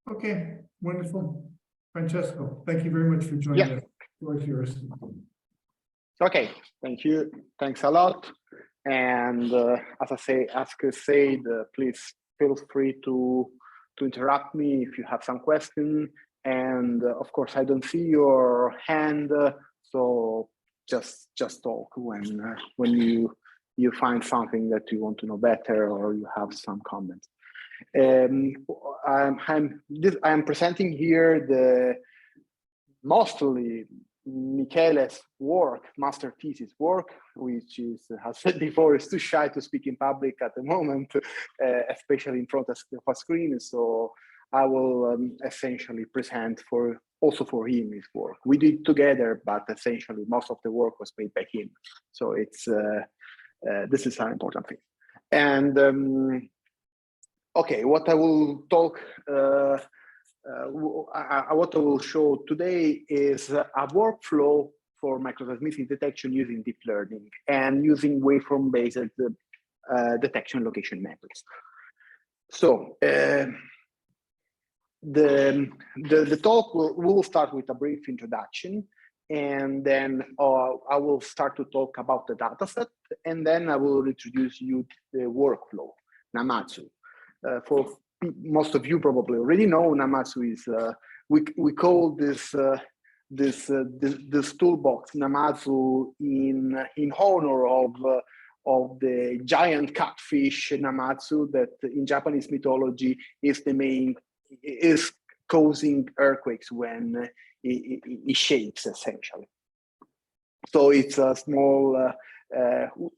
Okay, wonderful. Francesco, thank you very much for joining us. Floor is yours. Okay, thank you. Thanks a lot. And as Chris said, please feel free to interrupt me if you have some question. And of course, I don't see your hand, so just talk when you find something that you want to know better or you have some comments. I'm presenting here the mostly Michele's work, master thesis work, which is, as said before, is too shy to speak in public at the moment, especially in front of a screen. So I will essentially present also for him his work. We did together, but essentially most of the work was made by him. So it's this is an important thing. And okay, what I will talk. What I will show today is a workflow for microseismicity detection using deep learning and using waveform-based detection location methods. So the talk will start with a brief introduction, and then I will start to talk about the dataset, and then I will introduce you to the workflow, Namatsu. For most of you probably already know, Namatsu is we call this toolbox Namatsu in honor of the giant catfish Namatsu that in Japanese mythology is causing earthquakes when it shakes essentially. So it's a small.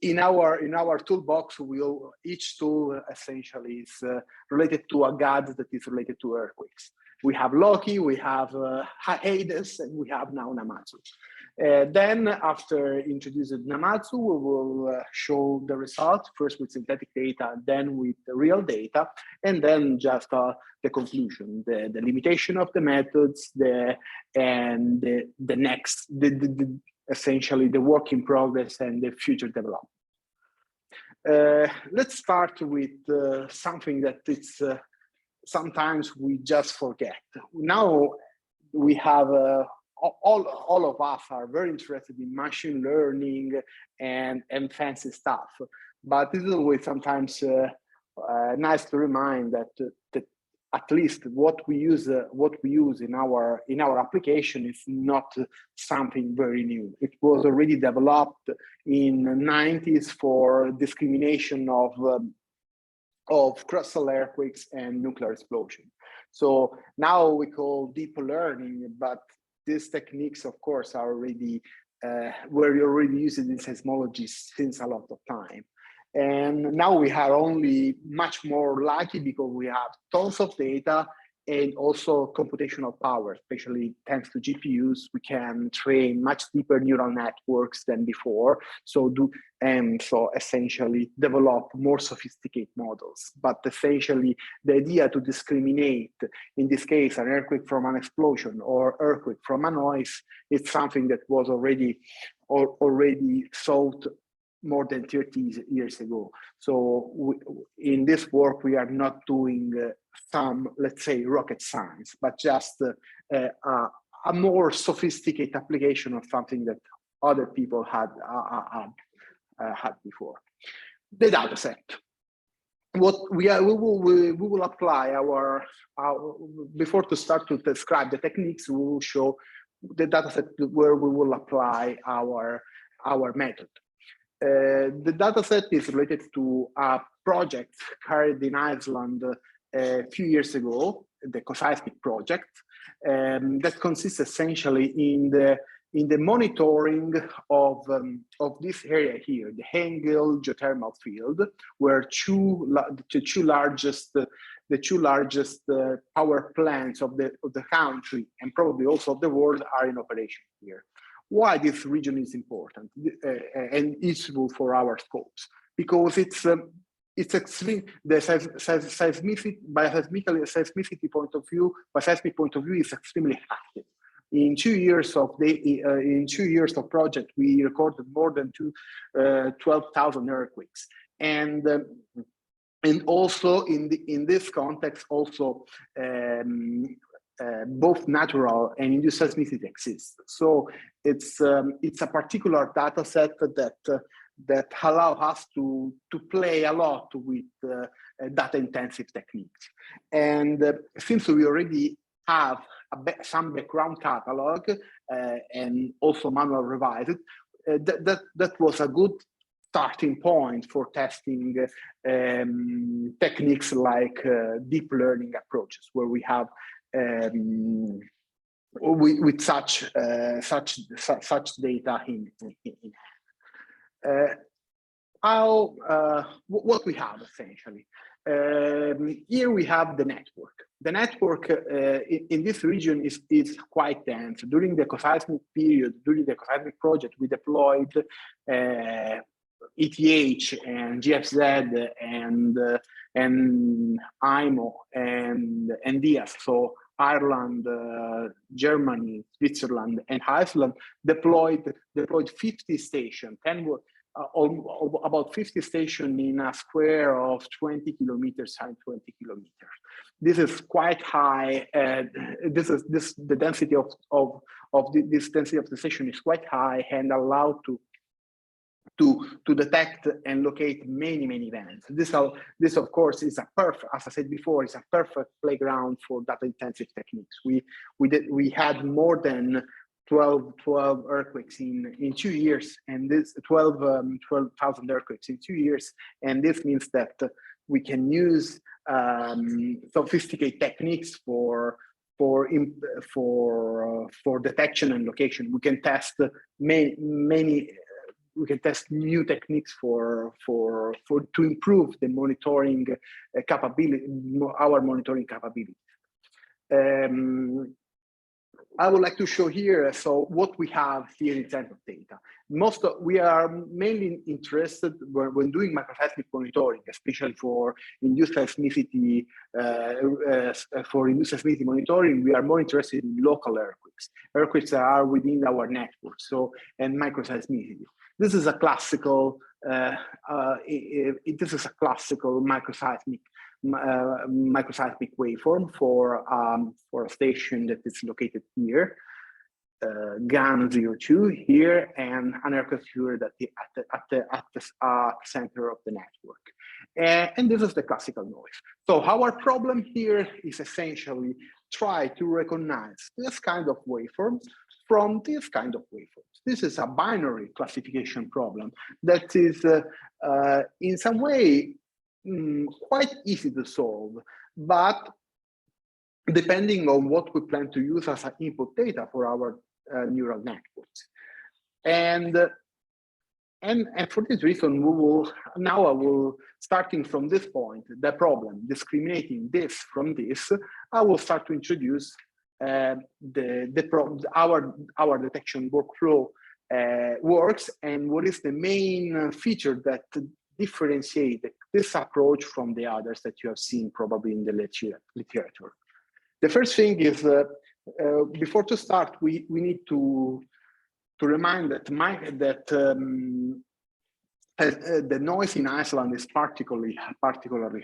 In our toolbox, each tool essentially is related to a god that is related to earthquakes. We have Loki, we have Hades, and we have now Namatsu. Then after introducing Namatsu, we will show the results, first with synthetic data, then with the real data, and then just the conclusion, the limitation of the methods, essentially the work in progress and the future development. Let's start with something that it's sometimes we just forget. Now we have all of us are very interested in machine learning and fancy stuff, but it's always sometimes nice to remind that at least what we use in our application is not something very new. It was already developed in the 90s for discrimination of crustal earthquakes and nuclear explosion. So now we call deep learning, but these techniques, of course, are already were already used in seismology since a lot of time. And now we are only much more lucky because we have tons of data and also computational power, especially thanks to GPUs. We can train much deeper neural networks than before. So essentially develop more sophisticated models. But essentially the idea to discriminate, in this case, an earthquake from an explosion or earthquake from a noise, it's something that was already solved more than 30 years ago. So in this work, we are not doing some, let's say, rocket science, but just a more sophisticated application of something that other people had before. The data set. What we will apply our before to start to describe the techniques, we will show the data set where we will apply our method. The dataset is related to a project carried in Iceland a few years ago, the Coherence project, that consists essentially in the monitoring of this area here, the Hengel geothermal field, where the two largest power plants of the country and probably also of the world are in operation here. Why this region is important and useful for our scopes? Because it's extreme. The seismicity, by seismicity point of view, by seismic point of view, is extremely active. In 2 years of project, we recorded more than 12,000 earthquakes, and And also in this context, also both natural and induced seismicity exist. So it's a particular data set that allow us to play a lot with data intensive techniques. And since we already have some background catalog and also manual revised, that was a good starting point for testing techniques like deep learning approaches, where we have with such data in hand. What we have essentially. Here we have the network. The network in this region is quite dense. During the coseismic period, during the coseismic project, we deployed ETH and GFZ and IMO and DIAS. So Ireland, Germany, Switzerland, and Iceland deployed 50 stations, about 50 stations in a square of 20 kilometers and 20 kilometers. This is quite high. The density of this density of the station is quite high and allowed to detect and locate many events. This of course is a perfect, as I said before, is a perfect playground for data intensive techniques. We had more than 12 earthquakes in 2 years, and this 12,000 earthquakes in 2 years, and this means that we can use sophisticated techniques for detection and location. We can test we can test new techniques to improve the monitoring capability, our monitoring capability. I would like to show here what we have here in terms of data. We are mainly interested when doing microseismic monitoring, especially for induced seismicity. For induced seismicity monitoring, we are more interested in local earthquakes that are within our network. And microseismicity. This is a classical. This is a classical microseismic waveform for a station that is located here, GAN 02 here, and an earthquake here at the center of the network. And this is the classical noise. So our problem here is essentially try to recognize this kind of waveform from this kind of waveforms. This is a binary classification problem that is in some way quite easy to solve, but depending on what we plan to use as input data for our neural networks. And for this reason, I will, starting from this point, the problem, discriminating this from this, I will start to introduce our detection workflow works, and what is the main feature that differentiate this approach from the others that you have seen probably in the literature. The first thing is, before to start, we need to remind that the noise in Iceland is particularly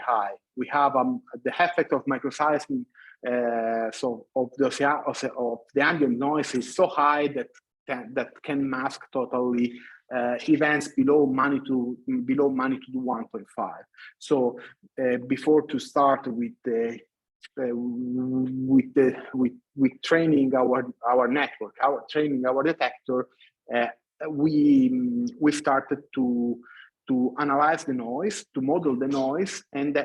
high. We have the effect of microseismic, so of the ambient noise is so high that can mask totally events below magnitude 1.5. So before to start with training our network, training our detector, we started to analyze the noise, to model the noise, and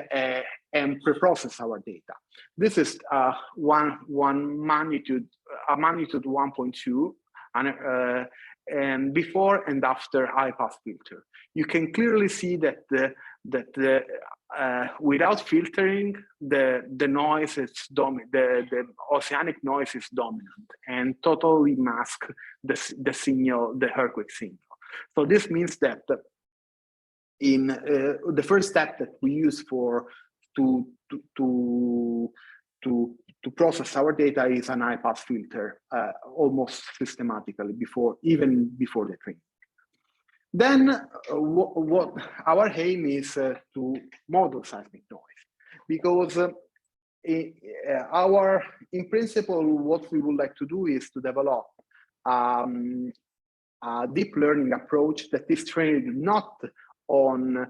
preprocess our data. This is a magnitude 1.2, and before and after high pass filter. You can clearly see that without filtering, the noise is dominant. The oceanic noise is dominant and totally mask the signal, the earthquake signal. So this means that in the first step that we use to process our data is an high pass filter, almost systematically even before the training. Then what our aim is to model seismic noise, because in principle, what we would like to do is to develop a deep learning approach that is trained not on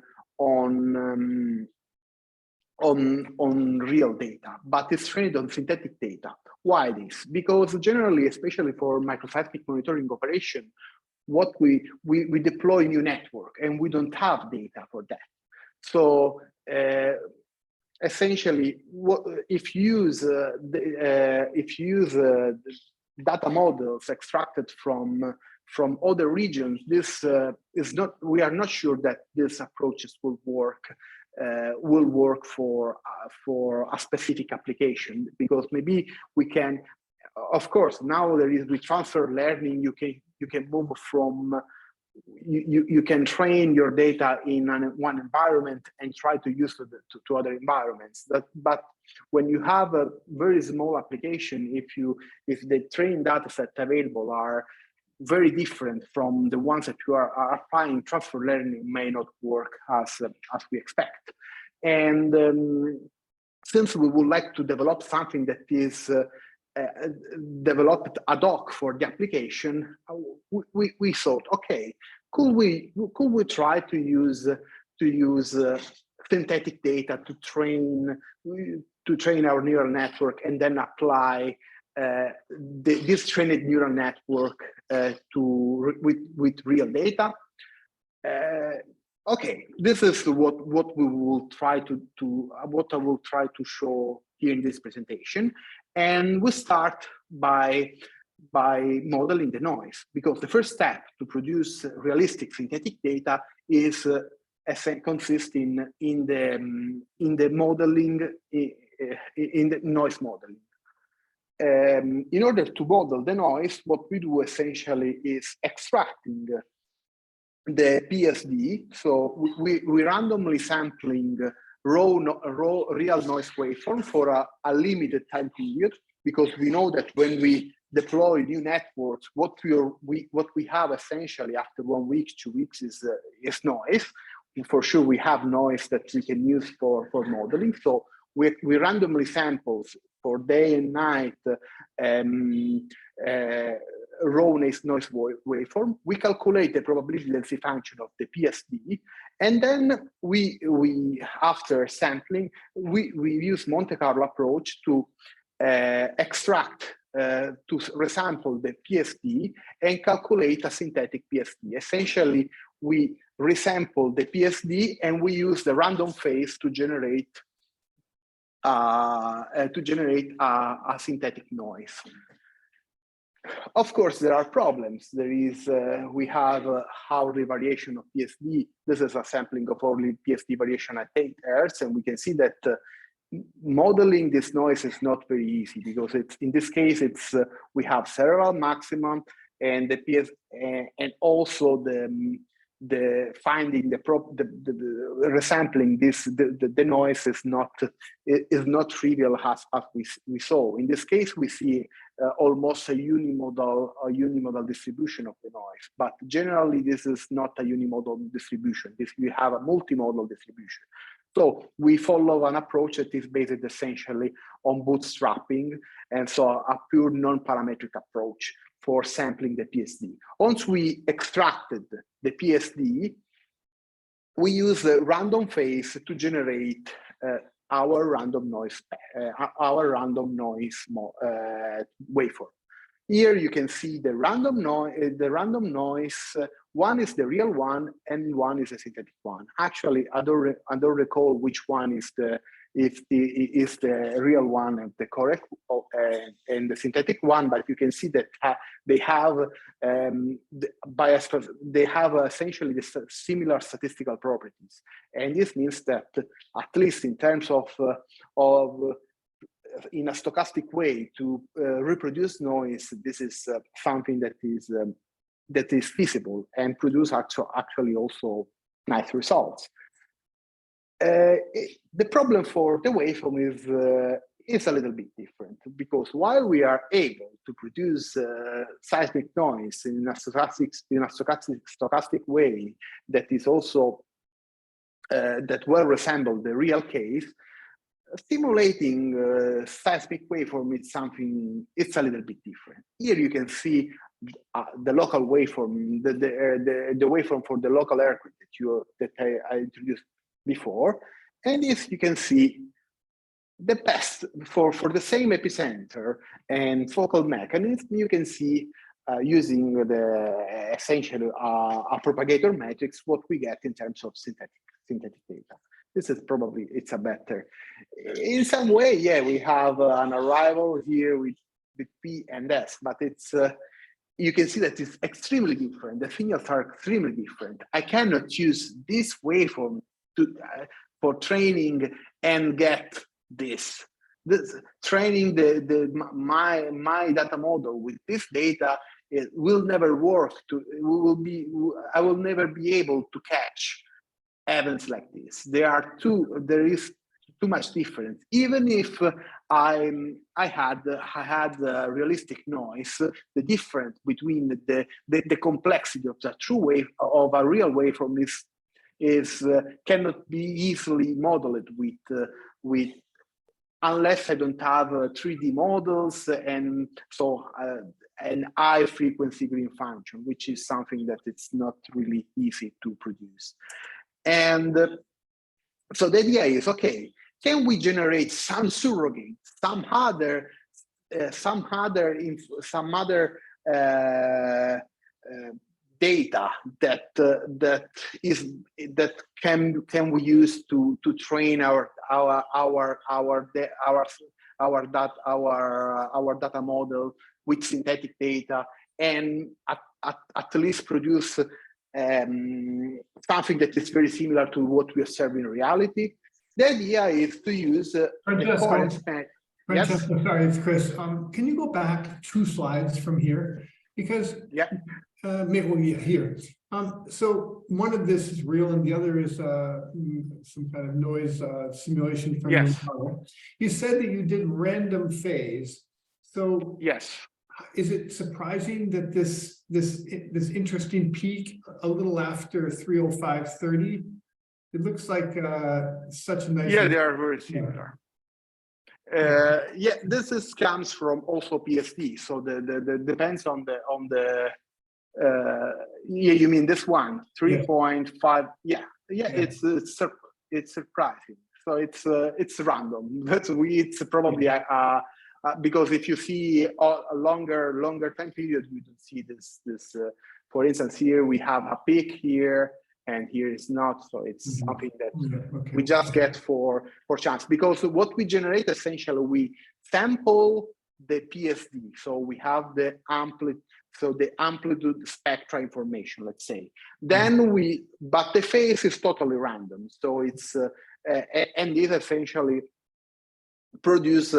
real data, but it's trained on synthetic data. Why this? Because generally, especially for microseismic monitoring operation, what we deploy new network and we don't have data for that. So essentially, if you use data models extracted from other regions, this is not. We are not sure that these approaches will work for a specific application, because maybe we can. Of course, now there is with transfer learning, you can move from. You can train your data in one environment and try to use it to other environments. But when you have a very small application, if the trained data set available are very different from the ones that you are applying, transfer learning may not work as we expect. And since we would like to develop something that is developed ad hoc for the application, we thought, okay, could we try to use synthetic data to train our neural network and then apply this trained neural network with real data. Okay, this is what we will try what I will try to show here in this presentation. And we start by modeling the noise, because the first step to produce realistic synthetic data is consists in the modeling, in the noise modeling. In order to model the noise, what we do essentially is extracting the PSD. So we randomly sampling raw real noise waveform for a limited time period, because we know that when we deploy new networks, what we have essentially after 1 week, 2 weeks is noise. And for sure, we have noise that we can use for modeling. So we randomly sample for day and night raw noise waveform. We calculate the probability density function of the PSD, and then we after sampling we use Monte Carlo approach to extract to resample the PSD and calculate a synthetic PSD. Essentially, we resample the PSD and we use the random phase to generate a synthetic noise. Of course, there are problems. There is we have Howry variation of PSD. This is a sampling of only PSD variation at 8 Hz, and we can see that modeling this noise is not very easy, because it's in this case we have several maximum, and the PS and also the finding the resampling the noise is not trivial as we saw. In this case, we see almost a unimodal distribution of the noise, but generally this is not a unimodal distribution. We have a multimodal distribution. So we follow an approach that is based essentially on bootstrapping, and so a pure non-parametric approach for sampling the PSD. Once we extracted the PSD, we use the random phase to generate our random noise waveform. Here you can see the random noise. One is the real one, and one is a synthetic one. Actually, I don't recall which one is the real one and the correct and the synthetic one, but you can see that they have essentially the similar statistical properties, and this means that at least in terms of in a stochastic way to reproduce noise, this is something that is feasible and produce actually also nice results. The problem for the waveform is a little bit different, because while we are able to produce seismic noise in a stochastic way that is also that well resemble the real case, simulating seismic waveform is something, it's a little bit different. Here you can see the local waveform, the waveform for the local earthquake that I introduced before. And if you can see the best for the same epicenter and focal mechanism, you can see using the essentially a propagator matrix, what we get in terms of synthetic data. This is probably, it's a better, in some way, yeah, we have an arrival here with P and S, but it's, you can see that it's extremely different. The signals are extremely different. I cannot use this waveform for training and get this training my data model with this data. It will never work. I will never be able to catch events like this. There is too much difference. Even if I had realistic noise, the difference between the complexity of the true wave of a real waveform is cannot be easily modeled with unless I don't have 3D models and so an high frequency green function, which is something that it's not really easy to produce. And so the idea is, okay, can we generate some surrogate, some other data that can we use to train our data model with synthetic data, and at least produce something that is very similar to what we observe in reality. The idea is to use the Coherence. Francesco, yes? Sorry, it's Chris. Can you go back 2 slides from here? Because maybe here. So one of this is real, and the other is some kind of noise simulation from your model. You said that you did random phase. So yes, is it surprising that this interesting peak a little after 3:05:30? It looks like such a nice. Yeah, they are very similar. Yeah, this comes from also PSD. So the depends on the yeah, you mean this one 3.5? Yeah. It's surprising. So it's random. It's probably because if you see a longer time period, you don't see this. For instance, here we have a peak here, and here is not. So it's something that we just get for chance. Because what we generate essentially, we sample the PSD. So we have the amplitude spectra information, let's say. Then but the phase is totally random. So it's and this essentially produce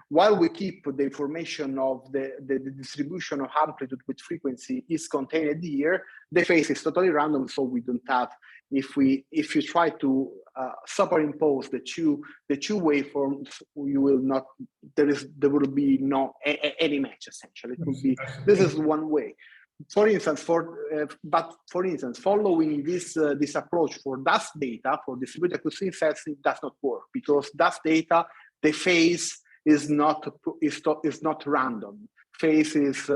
while we keep the information of the distribution of amplitude with frequency is contained here, the phase is totally random, so we don't have, if you try to superimpose the two waveforms, you will not, there will be no any match essentially. It will be, this is one way. For instance, following this approach for dust data, for distributed acoustic sensing, does not work, because dust data, the phase is not random. Phase is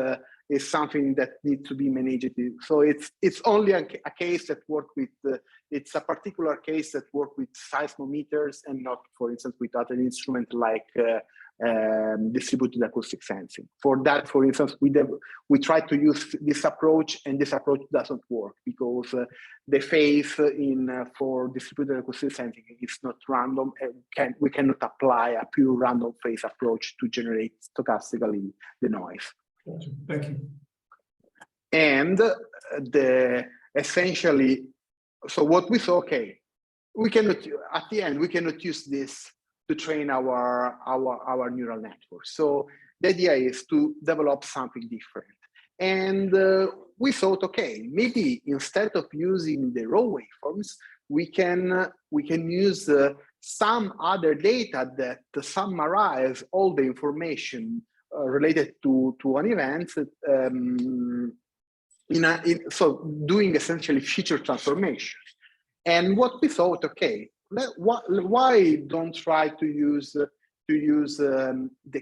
something that needs to be managed. So it's only a case that work with it's a particular case that work with seismometers and not, for instance, with other instruments like distributed acoustic sensing. For that, for instance, we try to use this approach, and this approach doesn't work because the phase for distributed acoustic sensing is not random, and we cannot apply a pure random phase approach to generate stochastically the noise. Gotcha. Thank you. And essentially, so what we saw, okay, we cannot, at the end, we cannot use this to train our neural network. So the idea is to develop something different. And we thought, okay, maybe instead of using the raw waveforms, we can use some other data that summarize all the information related to an event, so doing essentially feature transformation. And what we thought, okay, why don't try to use the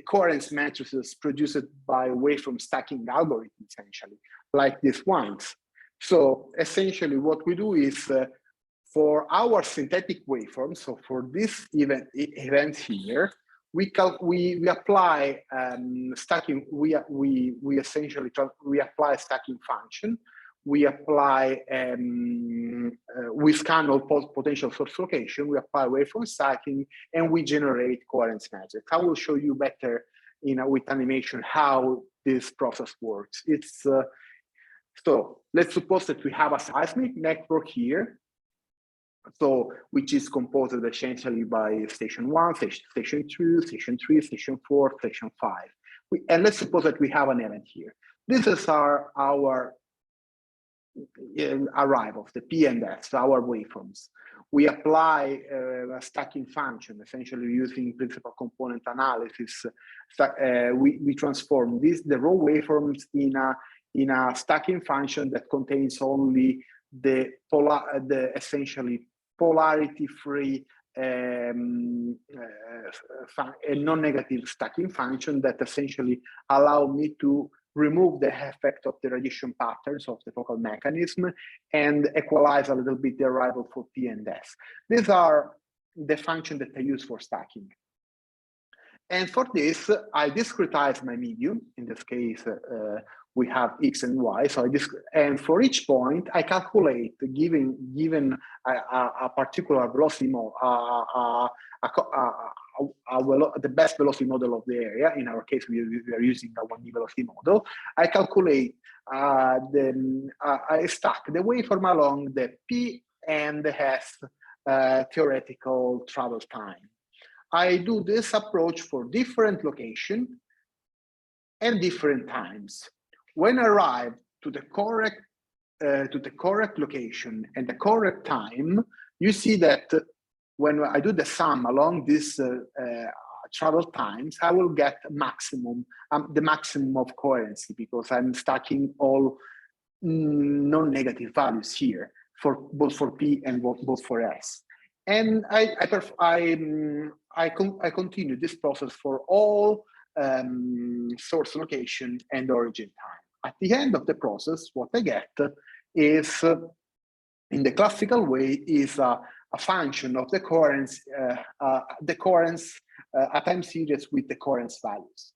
coherence matrices produced by waveform stacking algorithms, essentially, like these ones. So essentially what we do is for our synthetic waveforms, so for this event here, we apply stacking. We essentially apply stacking function. We apply we scan all potential source location. We apply waveform stacking, and we generate coherence matrix. I will show you better, with animation how this process works. It's so let's suppose that we have a seismic network here. So, which is composed essentially by station 1, station 2, station 3, station 4, station 5. And let's suppose that we have an event here. This is our arrival, the P and S, our waveforms. We apply a stacking function, essentially using principal component analysis. We transform the raw waveforms in a stacking function that contains only the essentially polarity-free non-negative stacking function that essentially allow me to remove the effect of the radiation patterns of the focal mechanism and equalize a little bit the arrival for P and S. These are the functions that I use for stacking. And for this, I discretize my medium. In this case, we have X and Y. So and for each point, I calculate, given a particular velocity model, the best velocity model of the area. In our case, we are using a 1D velocity model. I calculate I stack the waveform along the P and the S theoretical travel time. I do this approach for different locations and different times. When I arrive to the correct location and the correct time, you see that when I do the sum along this travel times, I will get maximum, the maximum of coherence, because I'm stacking all non-negative values here for both for P and both for S. And I continue this process for all source location and origin time. At the end of the process, what I get is, in the classical way, is a function of the coherence, a time series with the coherence values.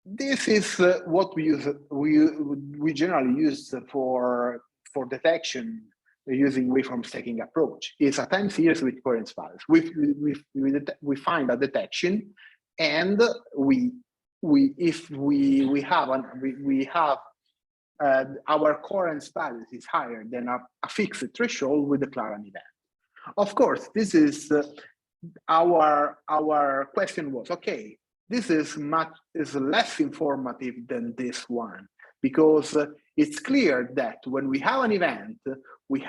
This is what we use. We generally use for detection using waveform stacking approach. It's a time series with coherence values. We find a detection, and if we have our coherence values is higher than a fixed threshold, we declare an event. Of course, this is our question was, okay, this is less informative than this one, because it's clear that when we have an event, we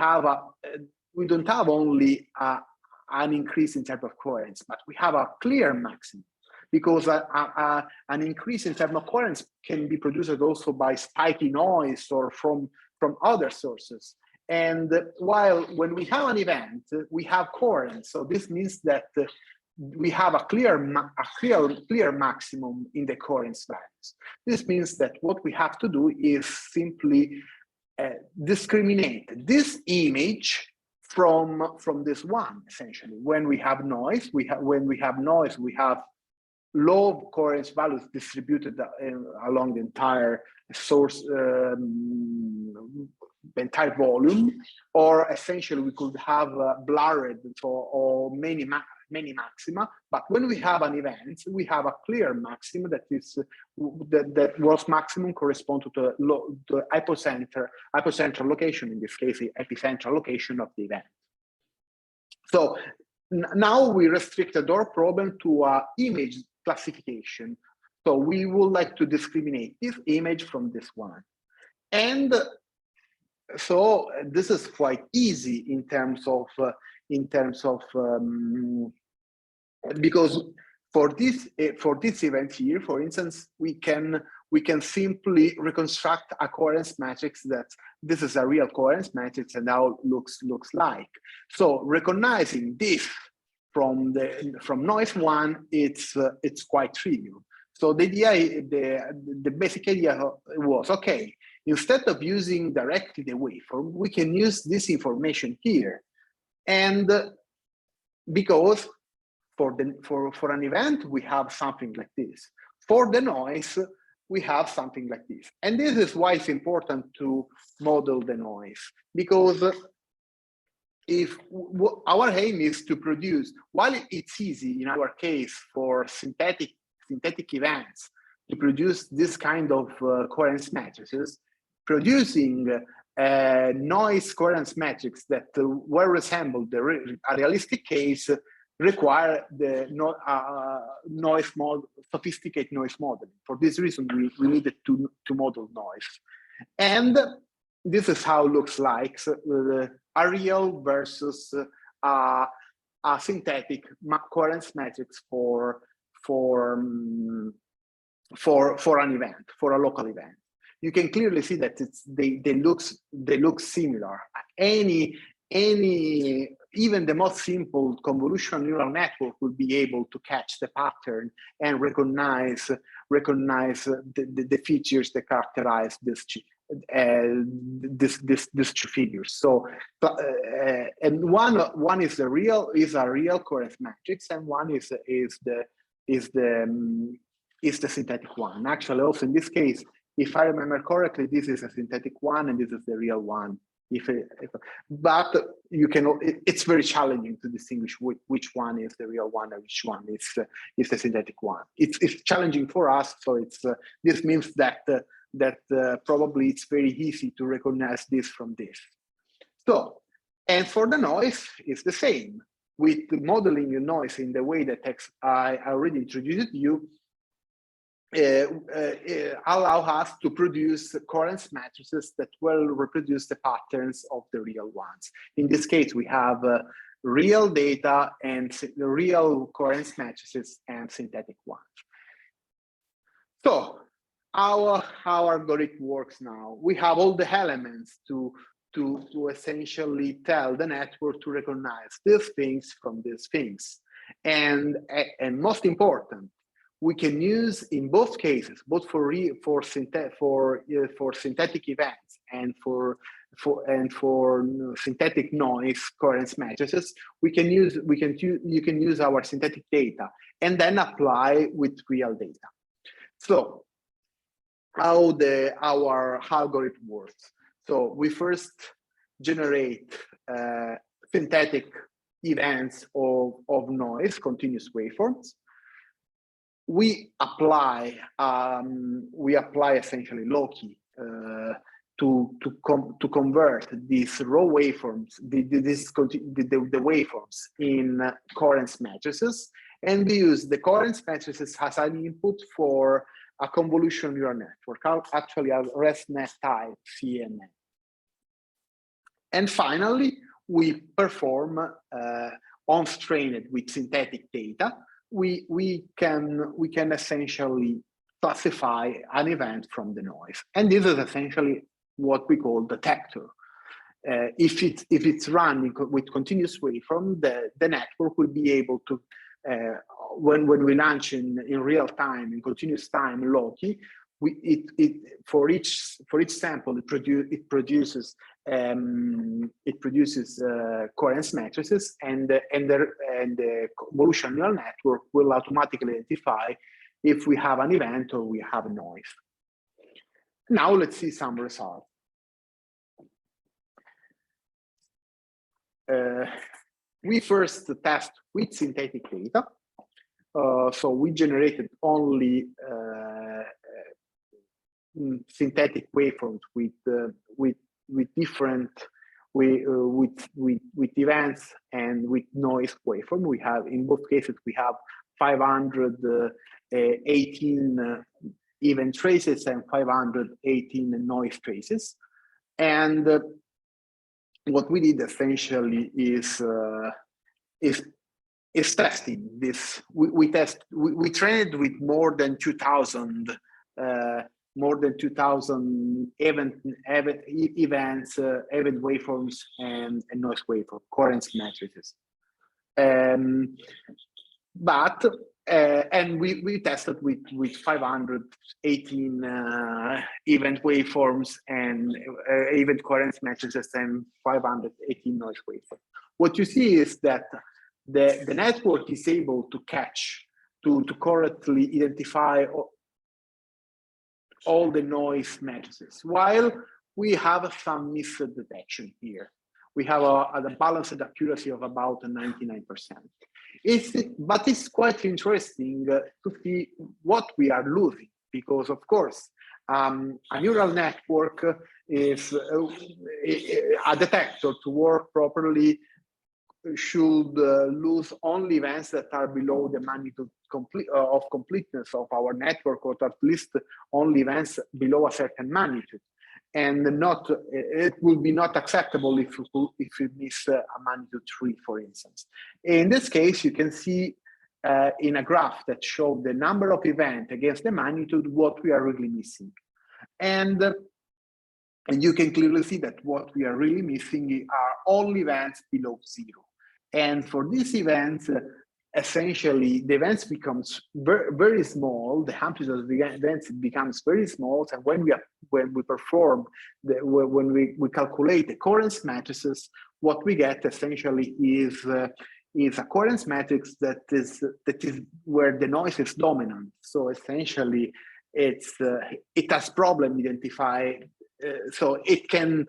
don't have only an increase in terms of coherence, but we have a clear maximum, because an increase in terms of coherence can be produced also by spiky noise or from other sources. And while when we have an event, we have coherence. So this means that we have a clear maximum in the coherence values. This means that what we have to do is simply discriminate this image from this one. Essentially, when we have noise, we have low coherence values distributed along the entire source, the entire volume, or essentially we could have blurred or many maxima. But when we have an event, we have a clear maximum that is that was maximum correspond to the epicenter location, in this case the epicentral location of the event. So now we restricted our problem to image classification. So we would like to discriminate this image from this one. And so this is quite easy in terms of because for this event here, for instance, we can simply reconstruct a coherence matrix that this is a real coherence matrix and how it looks like. So recognizing this from noise one, it's quite trivial. So the idea, the basic idea was, okay, instead of using directly the waveform, we can use this information here, and because for an event we have something like this. For the noise, we have something like this. And this is why it's important to model the noise, because if our aim is to produce, while it's easy in our case for synthetic events to produce this kind of coherence matrices, producing noise coherence matrix that well resemble a realistic case require the noise model, sophisticated noise modeling. For this reason, we needed to model noise. And this is how it looks like, a real versus a synthetic coherence matrix for an event, for a local event. You can clearly see that they look similar. Even the most simple convolutional neural network will be able to catch the pattern and recognize the features that characterize these two figures. So, and one is a real coherence matrix, and one is the synthetic one. Actually, also in this case, if I remember correctly, this is a synthetic one, and this is the real one. But you can. It's very challenging to distinguish which one is the real one and which one is the synthetic one. It's challenging for us, so it's this means that probably it's very easy to recognize this from this. So, and for the noise, it's the same. With modeling the noise in the way that I already introduced you, allow us to produce coherence matrices that will reproduce the patterns of the real ones. In this case, we have real data and the real coherence matrices and synthetic ones. So how our algorithm works now. We have all the elements to essentially tell the network to recognize these things from these things. And most important, we can use in both cases, both for synthetic events and for synthetic noise coherence matrices, you can use our synthetic data and then apply with real data. So how our algorithm works. So we first generate synthetic events of noise, continuous waveforms. We apply essentially Loki to convert these raw waveforms, the waveforms in coherence matrices, and we use the coherence matrices as an input for a convolutional neural network, actually a ResNet type CNN. And finally, we perform on-strained with synthetic data. We can essentially classify an event from the noise, and this is essentially what we call the detector. If it's running with continuous waveform, the network will be able to when we launch in real time, in continuous time Loki, for each sample it produces coherence matrices, and the convolutional neural network will automatically identify if we have an event or we have a noise. Now let's see some results. We first test with synthetic data. So we generated only synthetic waveforms with different with events and with noise waveform. We have, in both cases, we have 518 event traces and 518 noise traces. And what we did essentially is is testing this. We trained with more than 2,000 event events, event waveforms, and noise waveform, coherence matrices. And we tested with 518 event waveforms and event coherence matrices and 518 noise waveforms. What you see is that the network is able to catch, to correctly identify all the noise matrices, while we have some missed detection here. We have a balanced accuracy of about 99%. But it's quite interesting to see what we are losing, because of course, a neural network is a detector to work properly should lose only events that are below the magnitude of completeness of our network, or at least only events below a certain magnitude. And not, it will be not acceptable if you miss a magnitude 3, for instance. In this case, you can see in a graph that shows the number of events against the magnitude what we are really missing. And you can clearly see that what we are really missing are all events below 0. And for these events, essentially, the events becomes very small. The amplitude of the events becomes very small, and when we calculate the coherence matrices, what we get essentially is a coherence matrix that is where the noise is dominant. So essentially, it has problem identify. So it can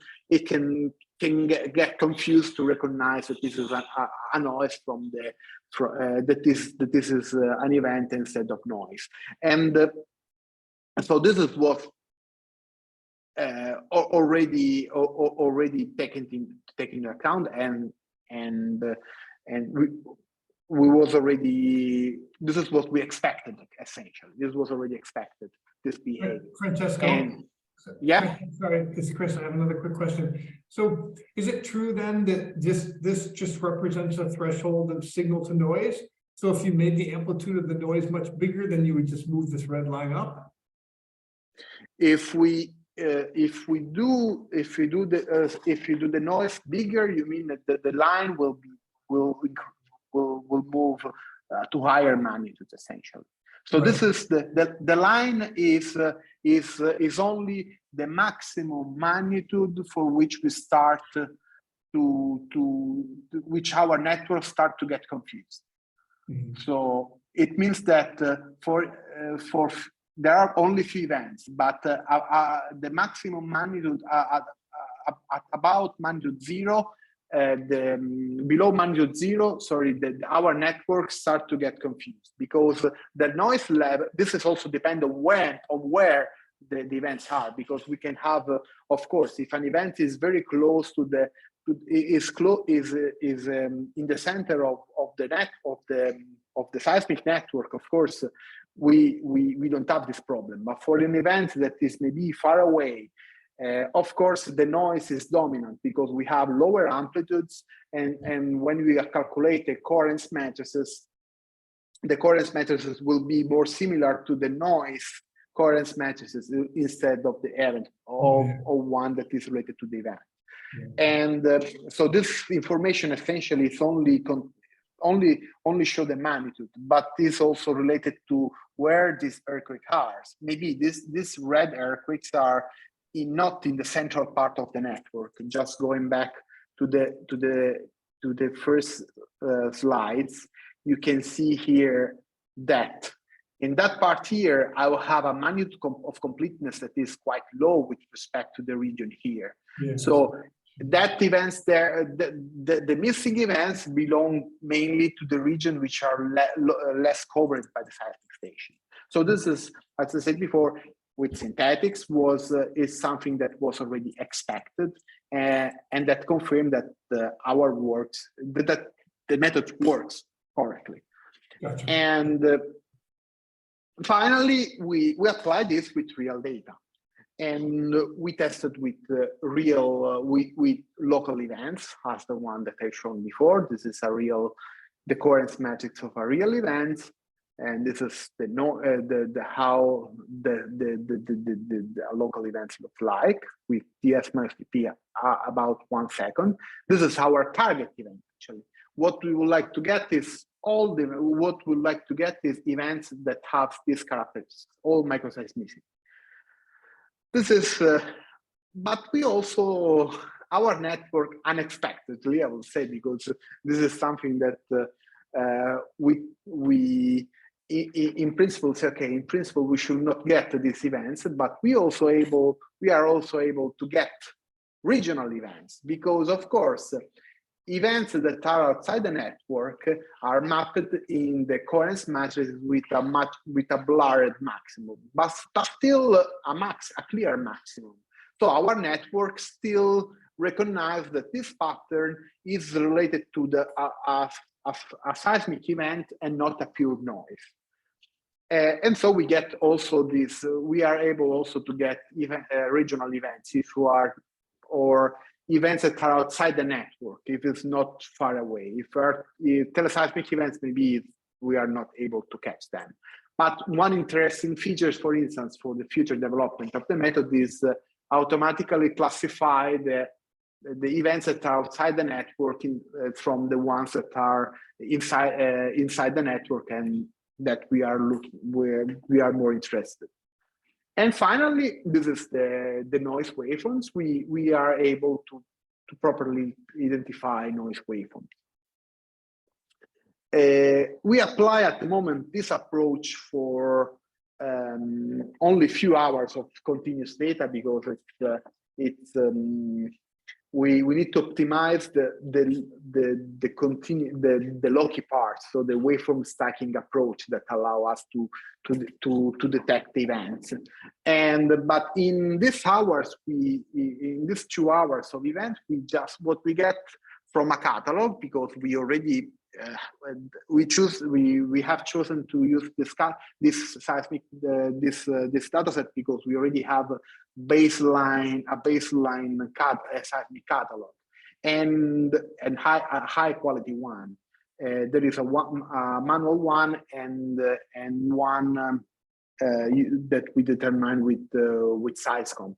get confused to recognize that this is a noise from the that this is an event instead of noise. And so this is what already taken into account, and we was already, this is what we expected, essentially. This was already expected, this behavior. Francesco, yeah. Sorry, this is Chris. I have another quick question. So is it true then that this just represents a threshold of signal to noise? So if you made the amplitude of the noise much bigger, then you would just move this red line up? If you do the noise bigger, you mean that the line will move to higher magnitudes, essentially. So right. This is the line is only the maximum magnitude for which we start which our networks start to get confused. Mm-hmm. So it means that for there are only few events, but the maximum magnitude at about magnitude 0. Below magnitude 0, sorry, our networks start to get confused, because the noise level, this is also depend on where the events are, because we can have, of course, if an event is very close to is in the center of the seismic network, of course, we don't have this problem. But for an event that is maybe far away, of course, the noise is dominant because we have lower amplitudes, and when we calculate the coherence matrices will be more similar to the noise coherence matrices instead of the event of one that is related to the event. Yeah. And so this information essentially is only show the magnitude, but is also related to where these earthquakes are. Maybe these red earthquakes are not in the central part of the network. Just going back to the first slides, you can see here that in that part here, I will have a magnitude of completeness that is quite low with respect to the region here. Yes. So that events there, the missing events belong mainly to the region which are less covered by the seismic station. So this is, as I said before, with synthetics is something that was already expected, and that confirmed that our works, that the method works correctly. Gotcha. And finally, we applied this with real data, and we tested with real with local events, as the one that I've shown before. This is a real the coherence matrix of a real event, and this is how the local events look like with ds minus pp about 1 second. This is our target event actually. What we would like to get is events that have these characteristics, all microseismicity. This is, but we also, our network unexpectedly, I will say, because this is something that we in principle say, okay, in principle we should not get these events, but we are also able to get regional events, because of course events that are outside the network are mapped in the coherence matrix with a blurred maximum, but still a clear maximum. So our network still recognizes that this pattern is related to a seismic event and not a pure noise. And so we get also this, we are able also to get even regional events if you are, or events that are outside the network, if it's not far away. If teleseismic events, maybe we are not able to catch them. But one interesting feature, for instance, for the future development of the method is automatically classify the events that are outside the network from the ones that are inside the network and that we are more interested. And finally, this is the noise waveforms. We are able to properly identify noise waveforms. We apply at the moment this approach for only a few hours of continuous data, because we need to optimize the loci parts, so the waveform stacking approach that allow us to detect events. But in these hours, in these 2 hours of event, what we get from a catalog, because we already we have chosen to use this seismic this data set because we already have a baseline seismic catalog and a high quality one. There is a manual one and one that we determine with SizeComp,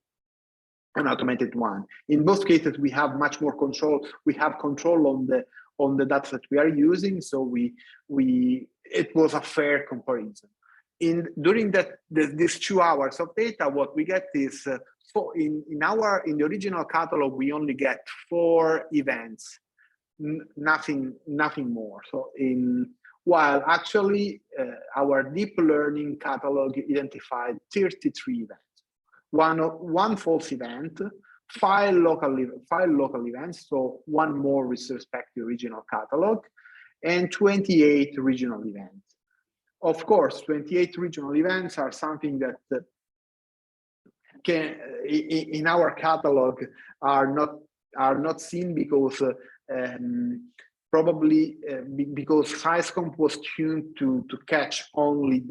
an automated one. In both cases, we have much more control. We have control on the data that we are using, so it was a fair comparison. During these 2 hours of data, what we get is in the original catalog we only get 4 events, nothing more. So while actually our deep learning catalog identified 33 events, one false event, 5 local events, so 1 more with respect to the original catalog, and 28 regional events. Of course, 28 regional events are something that in our catalog are not seen because probably because SizeComp was tuned to catch only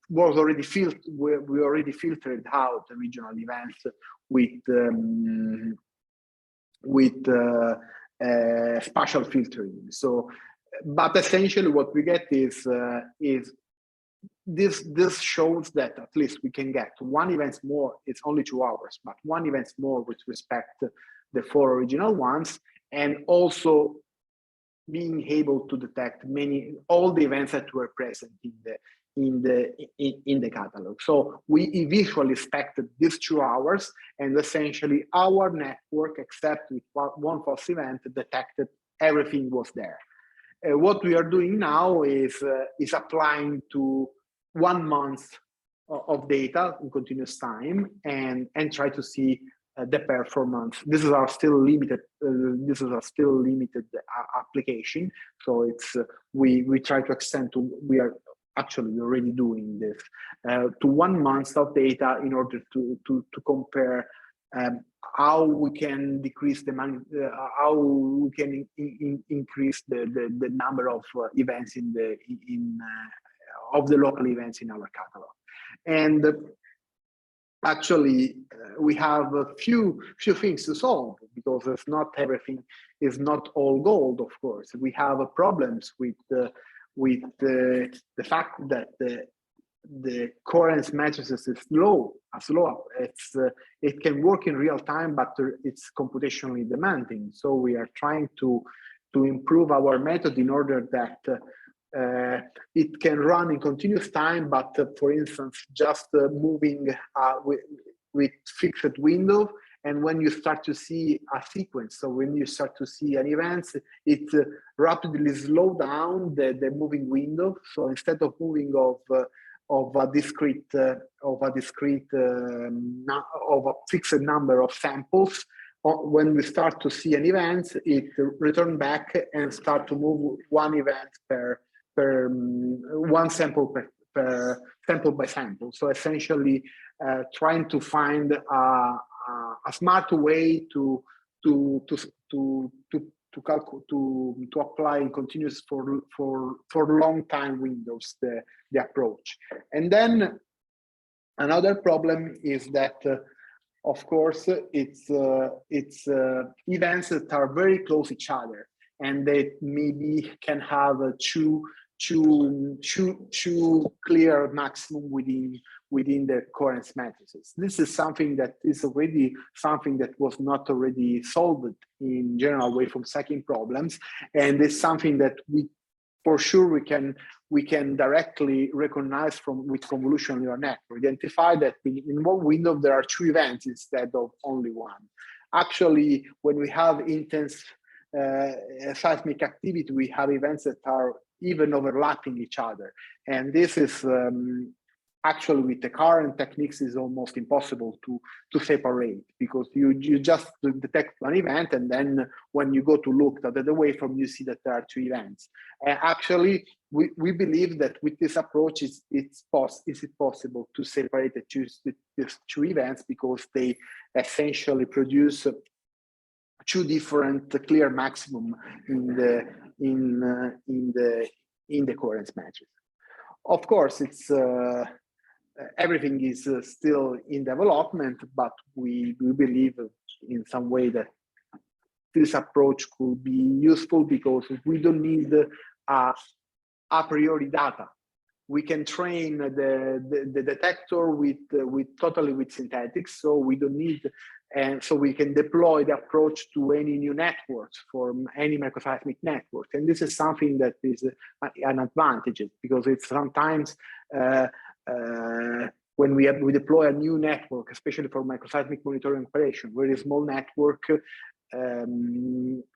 we already filtered out the regional events with spatial filtering. So, but essentially what we get is this shows that at least we can get 1 event more. It's only 2 hours, but 1 event more with respect to the 4 original ones, and also being able to detect all the events that were present in the catalog. So we visually expected these 2 hours, and essentially our network, except with 1 false event, detected everything was there. What we are doing now is applying to 1 month of data in continuous time and try to see the performance. This is our still limited. Application. So it's we try to extend to. We are actually already doing this to 1 month of data in order to compare how we can decrease the how we can increase the number of events of the local events in our catalog. And actually we have a few things to solve, because it's not everything is not all gold. Of course, we have problems with the fact that the coherence matrices is slow. It can work in real time, but it's computationally demanding. So we are trying to improve our method in order that it can run in continuous time, but for instance, just moving with fixed window. And when you start to see a sequence, so when you start to see an event, it rapidly slow down the moving window. So instead of moving of a fixed number of samples, when we start to see an event, it return back and start to move one event per one sample per sample by sample. So essentially, trying to find a smart way to apply in continuous for long time windows the approach. And then another problem is that of course it's events that are very close to each other, and they maybe can have two clear maximum within the coherence matrices. This is something that is already something that was not already solved in general waveform stacking problems, and it's something that for sure we can directly recognize with convolutional neural network. Identify that in one window there are two events instead of only one. Actually, when we have intense seismic activity, we have events that are even overlapping each other, and this is actually with the current techniques is almost impossible to separate, because you just detect one event, and then when you go to look at the waveform, you see that there are two events. Actually, we believe that with this approach, is it possible to separate these two events, because they essentially produce two different clear maximum in the coherence matrix. Of course, it's everything is still in development, but we believe in some way that this approach could be useful, because we don't need a priori data. We can train the detector totally with synthetics, so we don't need, and so we can deploy the approach to any new networks, for any microseismic network. And this is something that is an advantage, because it's sometimes when we deploy a new network, especially for microseismic monitoring operation, very small network,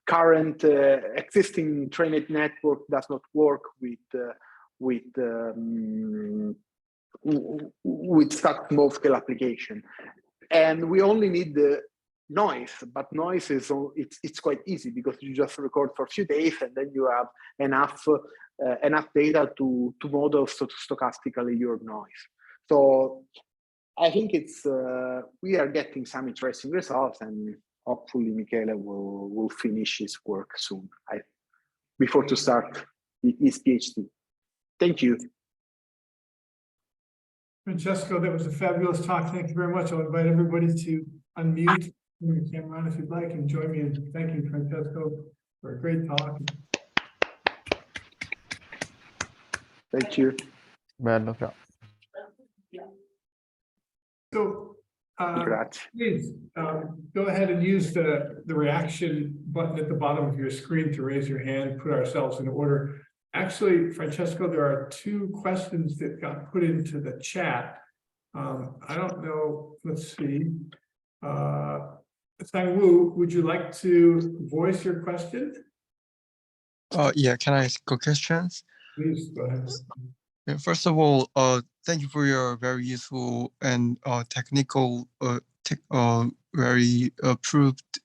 current existing trained network does not work with such small scale application, and we only need the noise. But noise is it's quite easy, because you just record for a few days, and then you have enough data to model stochastically your noise. So I think it's we are getting some interesting results, and hopefully Michele will finish his work soon, before to start his PhD. Thank you. Francesco, that was a fabulous talk. Thank you very much. I'll invite everybody to unmute your camera on if you'd like, and join me in thanking Francesco for a great talk. Thank you. Bello. So please go ahead and use the reaction button at the bottom of your screen to raise your hand, put ourselves in order. Actually, Francesco, there are two questions that got put into the chat. I don't know, let's see. Sang-Woo, would you like to voice your question? Yeah, can I ask questions? Please, go ahead. Yeah, first of all, thank you for your very useful and technical, very approved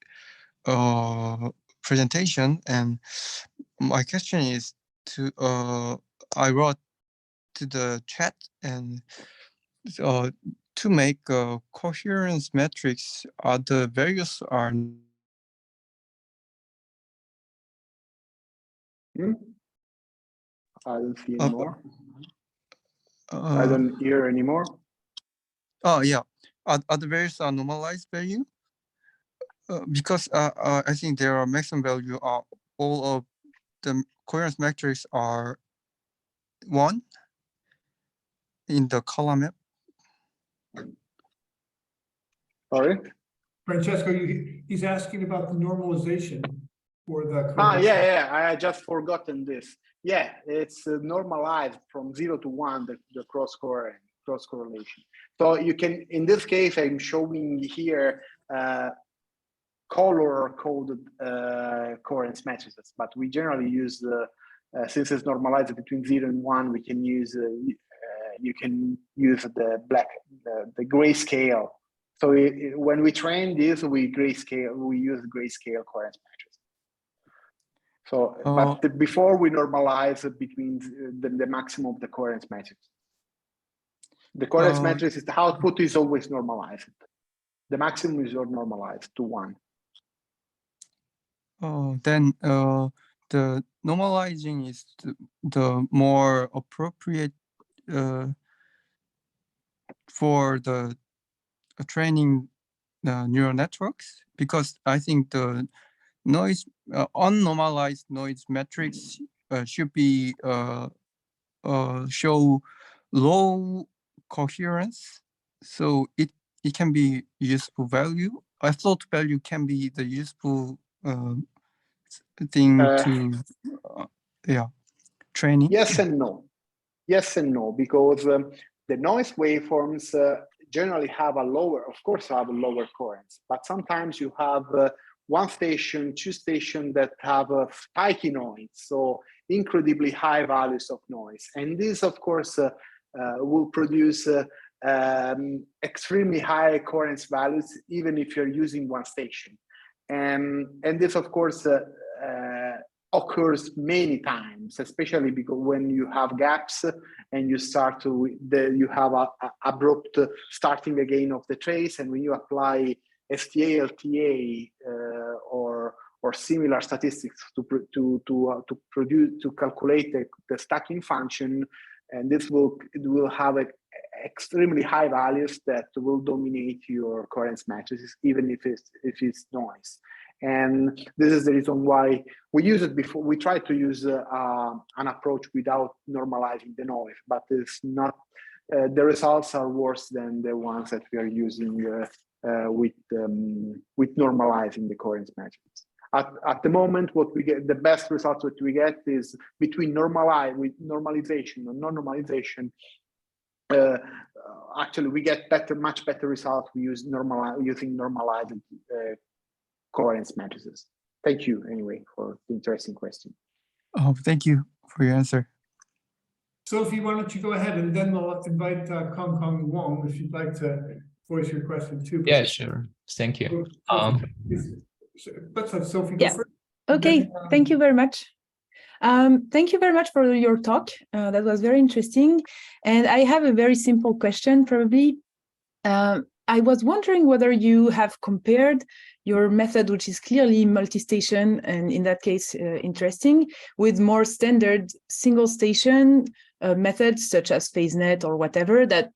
presentation. And my question is I wrote to the chat, and to make a coherence matrix, the values are. I don't see anymore. I don't hear anymore. Oh yeah, are the values are normalized value? Because I think there are maximum value are all of the coherence matrix are 1 in the column map. Sorry? Francesco, he's asking about the normalization for the. Yeah, I just forgotten this. Yeah, it's normalized from 0 to 1, the cross correlation. So you can, in this case, I'm showing here color-coded coherence matrices, but we generally use since it's normalized between 0 and 1, we can use you can use the grayscale. So when we train this, we use grayscale coherence matrices. So, but before we normalize between the maximum of the coherence matrix. The coherence matrix is the output is always normalized. The maximum is normalized to 1. Then the normalizing is the more appropriate for the training neural networks, because I think the noise unnormalized noise metrics should be show low coherence, so it can be useful value. I thought value can be the useful thing to training. Yes and no. Yes and no, because the noise waveforms generally have a lower, of course, have a lower coherence, but sometimes you have 1 station, 2 stations that have a spiky noise, so incredibly high values of noise. And this, of course, will produce extremely high coherence values, even if you're using 1 station. And this, of course, occurs many times, especially because when you have gaps and you start to, you have a abrupt starting again of the trace, and when you apply STA, LTA, or similar statistics to calculate the stacking function, and this will have extremely high values that will dominate your coherence matrices, even if it's noise. And this is the reason why we use it before. We try to use an approach without normalizing the noise, but it's not. The results are worse than the ones that we are using with normalizing the coherence matrices. At the moment, what we get, the best results that we get is between normalization and non-normalization. Actually, we get much better results. We use using normalized coherence matrices. Thank you anyway for the interesting question. Oh, thank you for your answer. Sophie, why don't you go ahead, and then we'll invite Kong Wong if you'd like to voice your question too. Yeah, sure. Thank you. Let's have Sophie go first. Okay, thank you very much. Thank you very much for your talk. That was very interesting. And I have a very simple question, probably. I was wondering whether you have compared your method, which is clearly multi-station, and in that case, interesting, with more standard single-station methods, such as PhaseNet or whatever, that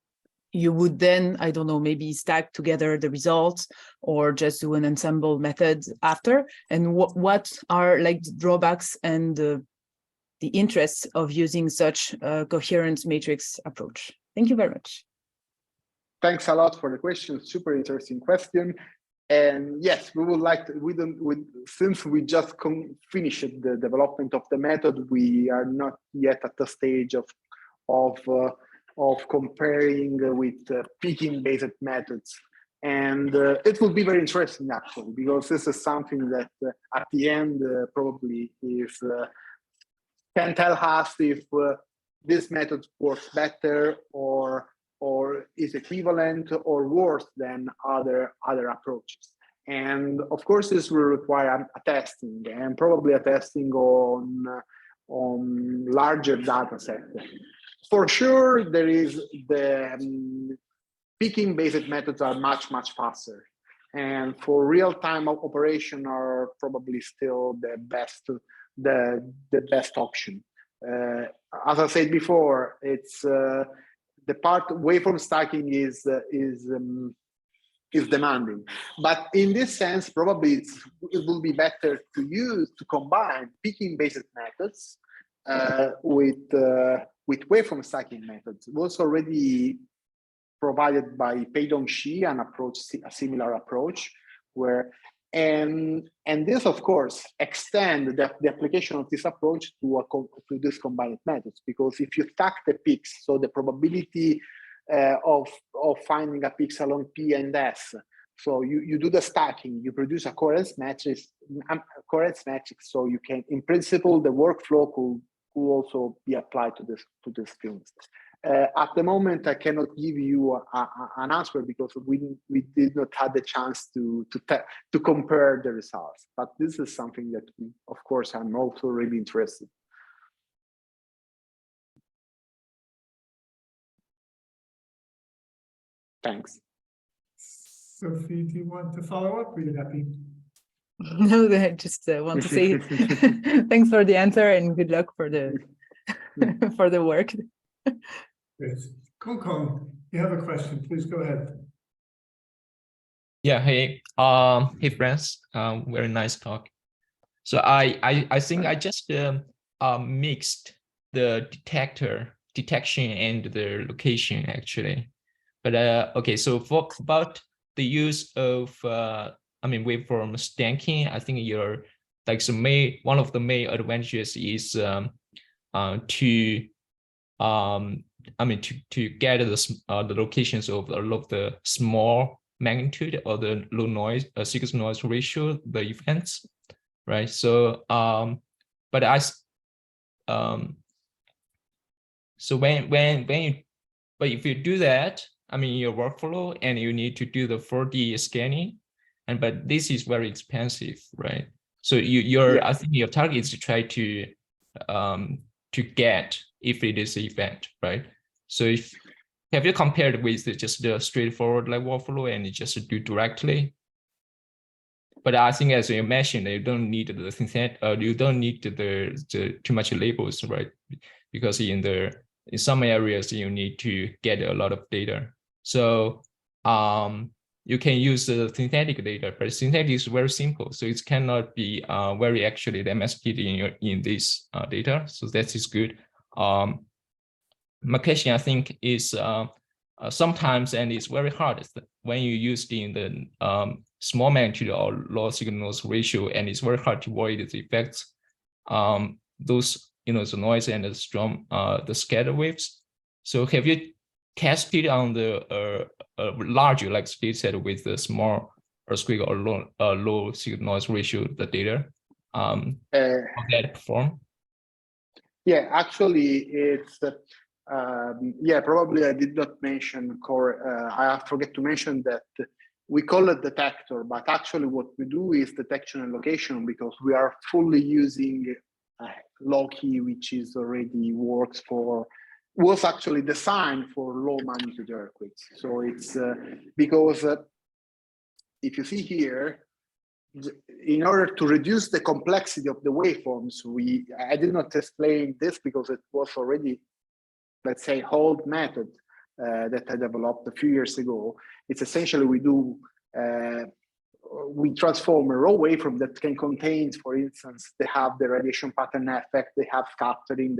you would then, I don't know, maybe stack together the results or just do an ensemble method after, and what are like the drawbacks and the interests of using such a coherence matrix approach. Thank you very much. Thanks a lot for the question. Super interesting question. And yes, we would like to, since we just finished the development of the method, we are not yet at the stage of comparing with picking-based methods. And it will be very interesting, actually, because this is something that at the end probably can tell us if this method works better or is equivalent or worse than other approaches. And of course, this will require a testing, and probably a testing on larger data set. For sure, there is the picking-based methods are much faster, and for real-time operation are probably still the best option. As I said before, it's the part waveform stacking is is demanding. But in this sense, probably it will be better to combine picking-based methods with waveform stacking methods. It was already provided by Pei-Dong-Shi, a similar approach, and this, of course, extend the application of this approach to these combined methods, because if you stack the peaks, so the probability of finding a pixel on P and S, so you do the stacking, you produce a coherence matrix, so you can, in principle, the workflow could also be applied to this fields. At the moment, I cannot give you an answer because we did not have the chance to compare the results. But this is something that, of course, I'm also really interested. Thanks. Sophie, do you want to follow up? Or are you happy? No, I just want to say thanks for the answer and good luck for the for the work. Great. Kong, you have a question, please go ahead. Yeah, hey, hey friends, very nice talk. So I think I just mixed the detection and the location actually. But okay, so for about the use of waveform stacking, I think you're like one of the main advantages is to get the locations of a lot of the small magnitude or the low noise signal noise ratio, the events, right? So but if you do that, your workflow, and you need to do the 4D scanning, but this is very expensive, right? So I think your target is to try to get if it is an event, right? So have you compared with just the straightforward like workflow and you just do directly? But I think as you mentioned, you don't need the synthetic, you don't need the too much labels, right? Because in some areas you need to get a lot of data. So you can use the synthetic data, but synthetic is very simple, so it cannot be very actually domesticated in this data. So that is good. My question, I think, is sometimes, and it's very hard when you use in the small magnitude or low signal noise ratio, and it's very hard to avoid the effects, those the noise and the storm, the scatter waves. So have you tested on the larger like data set with the small earthquake or low signal noise ratio, the data how that perform? Yeah, actually, it's probably I did not mention I forget to mention that we call it detector, but actually what we do is detection and location, because we are fully using Loki, which is already was actually designed for low magnitude earthquakes. So it's because if you see here, in order to reduce the complexity of the waveforms, I did not explain this because it was already, let's say, old method that I developed a few years ago. It's essentially we transform a raw waveform that can contain, for instance, they have the radiation pattern effect, they have scattering,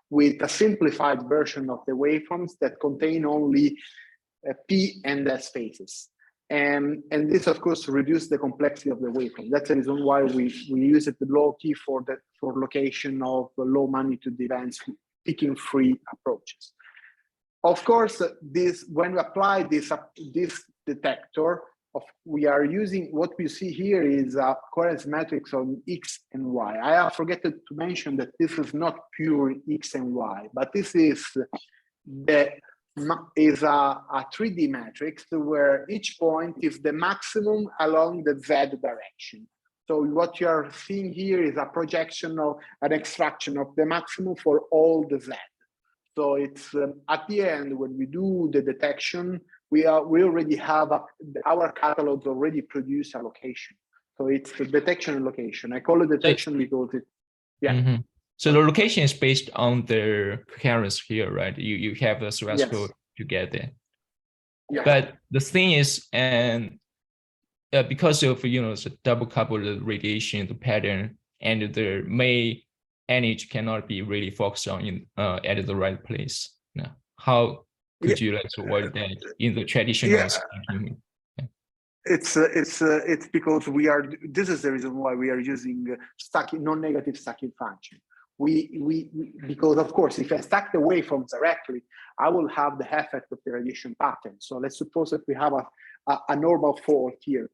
with a simplified version of the waveforms that contain only P and S phases. And this, of course, reduces the complexity of the waveform. That's the reason why we use it low-key for location of low magnitude events, picking free approaches. Of course, when we apply this detector, we are using what we see here is a coherence matrix on X and Y. I forget to mention that this is not pure X and Y, but this is a 3D matrix where each point is the maximum along the Z direction. So what you are seeing here is a projection of an extraction of the maximum for all the Z. So it's at the end, when we do the detection, we already have our catalogs already produce a location. So it's the detection and location. I call it detection because So the location is based on the coherence here, right? You have a threshold to get there. Yeah. But the thing is, and because of the double coupled radiation, the pattern, and the May energy cannot be really focused on at the right place. Now, how could you avoid that in the traditional stacking? It's because this is the reason why we are using stacking, non-negative stacking function. Because of course, if I stack the waveforms directly, I will have the effect of the radiation pattern. So let's suppose that we have a normal fault here,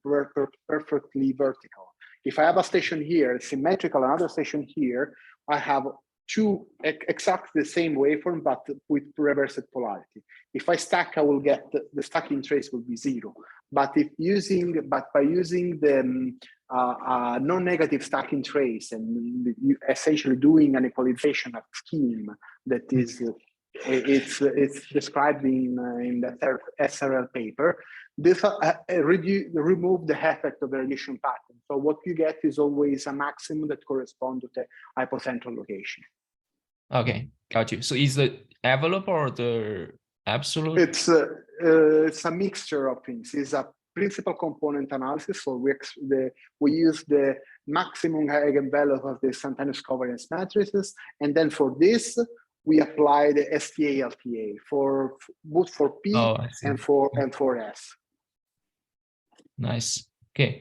perfectly vertical. If I have a station here, symmetrical, another station here, I have two exactly the same waveform, but with reversed polarity. If I stack, I will get the stacking trace will be 0. But by using the non-negative stacking trace and essentially doing an equalization of scheme that is it's described in the SRL paper, this remove the effect of the radiation pattern. So what you get is always a maximum that corresponds to the hypocentral location. Okay, got you. So is the envelope or the absolute? It's a mixture of things. It's a principal component analysis. So we use the maximum eigenvalue of the instantaneous covariance matrices, and then for this we apply the STA LTA for both for P and for S. Nice. Okay.